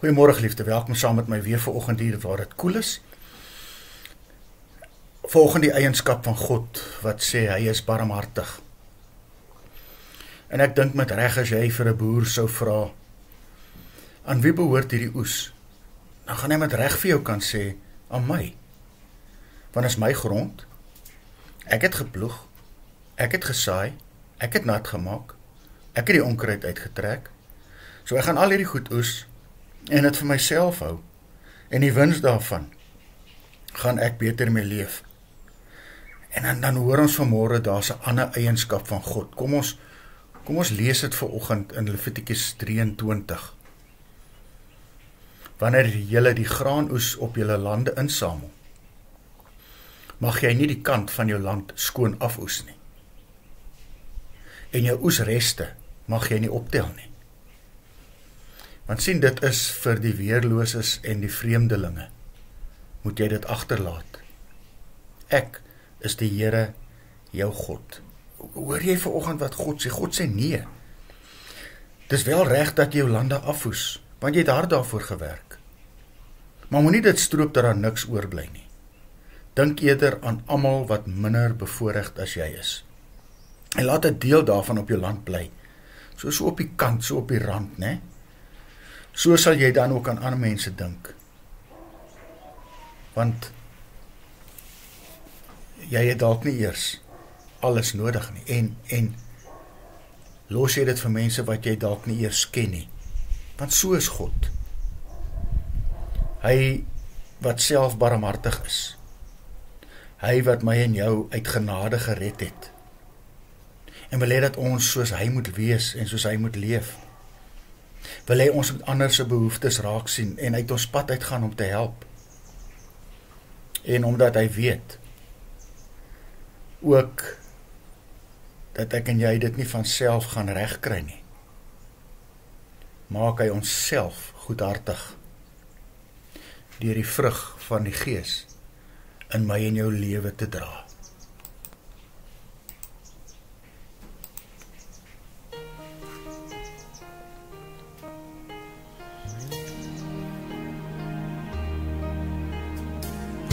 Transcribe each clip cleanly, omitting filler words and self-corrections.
Goeiemôre geliefde, welkom saam met my weer vanoggend hier waar dit koel is. Volgens die eienskap van God wat sê hy is barmhartig. En ek dink met reg as jy vir 'n boer sou vra, aan wie behoort hierdie oes? Dan gaan hy met reg vir jou kan sê, aan my. Want is my grond, ek het geploeg, ek het gesaai, ek het nat gemaak, ek het die onkruid uitgetrek, so ek gaan al hierdie goed oes, en het vir myself hou, en die wins daarvan, gaan ek beter mee leef. En dan hoor ons vanmôre, daar's 'n ander eienskap van God. Kom ons lees dit vanoggend in Levitikus 23. Wanneer julle die graanoes op julle lande insamel, mag jy nie die kant van jou land skoon afoes nie. En jou oesreste mag jy nie optel nie. Want sien, dit is vir die weerloses en die vreemdelinge. Moet jy dit agterlaat. Ek is die Here, jou God. Hoor jy vanoggend wat God sê? God sê nee. Dis wel reg dat jy jou lande afoes, want jy het hard daarvoor gewerk. Maar moenie dit stroop dat daar niks oorbly nie. Dink eerder aan almal wat minder bevoorreg as jy is. En laat 'n deel daarvan op jou land bly. So op die kant, so op die rand, né? So sal jy dan ook aan ander mense dink. Want jy het dalk nie eers alles nodig nie. En los jy dit vir mense wat jy dalk nie eers ken nie. Want so is God. Hy wat self barmhartig is. Hy wat my en jou uit genade gered het. En wil hê dat ons soos hy moet wees en soos hy moet leef. Wil hy ons met ander se behoeftes raak sien en uit ons pad uitgaan om te help. En omdat hy weet ook dat ek en jy dit nie van self gaan regkry nie, maak hy ons self goedhartig deur die vrug van die Gees in my en jou lewe te dra.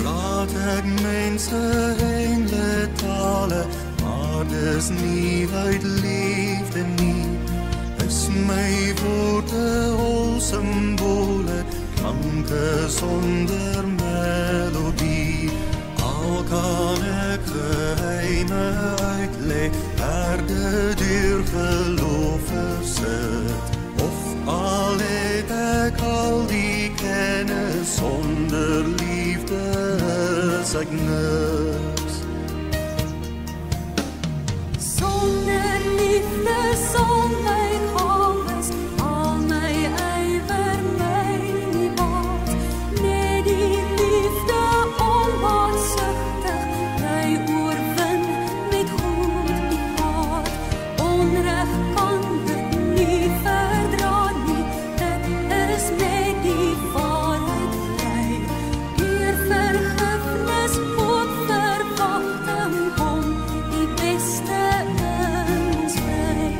Laat ek mense hele tale, maar dis nie uit liefde nie. Is my woorde al symbole, klanke sonder melodie. Al kan ek geheime uitlei, herde deur geloof versit. Of al het ek al die kennis sonder liefde is ek niks. Sonder liefde sal my gawes, al my ywer my nie baat. Net die liefde onbaatsigtig, my oorwin met goed die kwaad. Onreg kan dit nie verdra nie, dit is net die waarheid bly. Deur vergifnis op verwagting kom die beste in ons vry.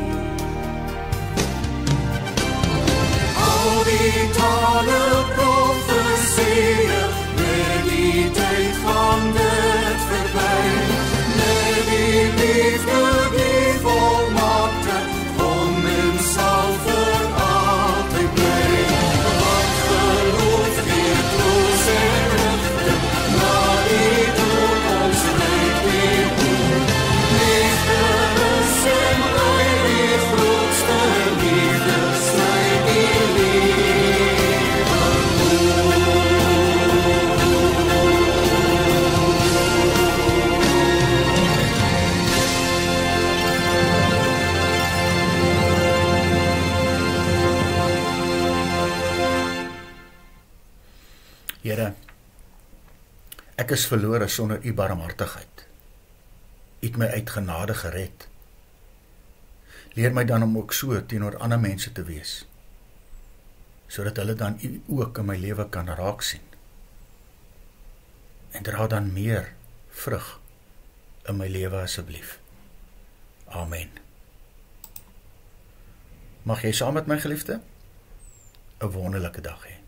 Al die tale profesieë, met die tyd gaan dit verby. Met die liefde die volmaakte, kom en sal vir altyd bly. Wat geloof gee troos en rigting, na die dood ons ryk die boel. Liefde is en bly die grootste liefde, sny die lewe moe. Here, ek is verlore sonder u barmhartigheid. U het my uit genade gered. Leer my dan om ook so teenoor ander mense te wees, sodat hulle dan u ook in my lewe kan raak sien. En dra dan meer vrug in my lewe asseblief. Amen. Mag jy saam met my, geliefde, 'n wonderlike dag hê.